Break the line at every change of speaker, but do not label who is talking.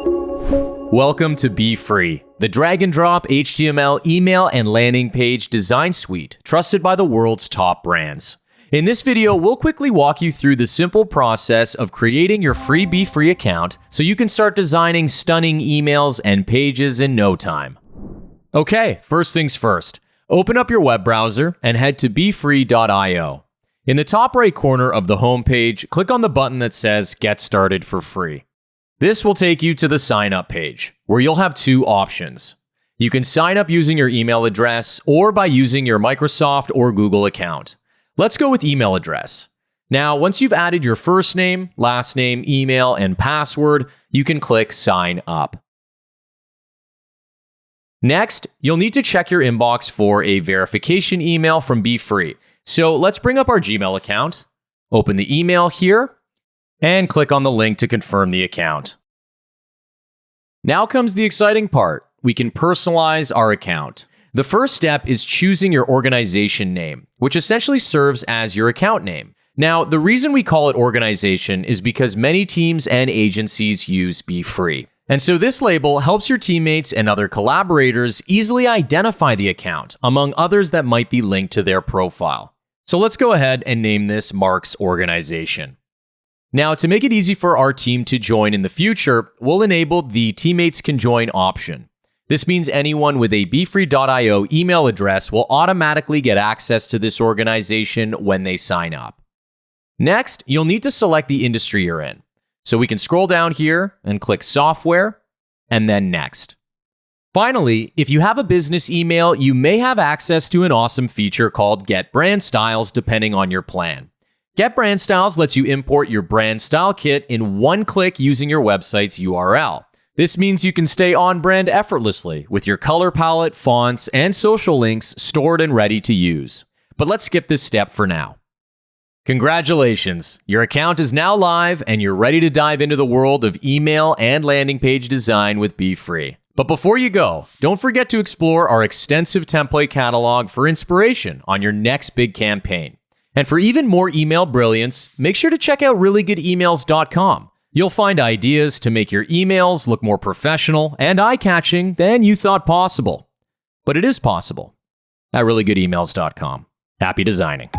Welcome to Beefree, the drag-and-drop HTML email and landing page design suite trusted by the world's top brands. In this video, we'll quickly walk you through the simple process of creating your free Beefree account so you can start designing stunning emails and pages in no time. Okay, first things first. Open up your web browser and head to beefree.io. In the top right corner of the homepage, click on the button that says Get Started for Free. This will take you to the sign up page, where you'll have two options. You can sign up using your email address or by using your Microsoft or Google account. Let's go with email address. Now, once you've added your first name, last name, email, and password, you can click Sign Up. Next, you'll need to check your inbox for a verification email from Beefree. So let's bring up our Gmail account, open the email here, and click on the link to confirm the account. Now comes the exciting part. We can personalize our account. The first step is choosing your organization name, which essentially serves as your account name. Now, the reason we call it organization is because many teams and agencies use Beefree. And so this label helps your teammates and other collaborators easily identify the account, among others that might be linked to their profile. So let's go ahead and name this Mark's Organization. Now, to make it easy for our team to join in the future, we'll enable the Teammates Can Join option. This means anyone with a beefree.io email address will automatically get access to this organization when they sign up. Next, you'll need to select the industry you're in. So we can scroll down here and click Software, and then Next. Finally, if you have a business email, you may have access to an awesome feature called Get Brand Styles depending on your plan. Get Brand Styles lets you import your brand style kit in one click using your website's URL. This means you can stay on brand effortlessly with your color palette, fonts, and social links stored and ready to use. But let's skip this step for now. Congratulations! Your account is now live and you're ready to dive into the world of email and landing page design with Beefree. But before you go, don't forget to explore our extensive template catalog for inspiration on your next big campaign. And for even more email brilliance, make sure to check out reallygoodemails.com. You'll find ideas to make your emails look more professional and eye-catching than you thought possible. But it is possible at reallygoodemails.com. Happy designing.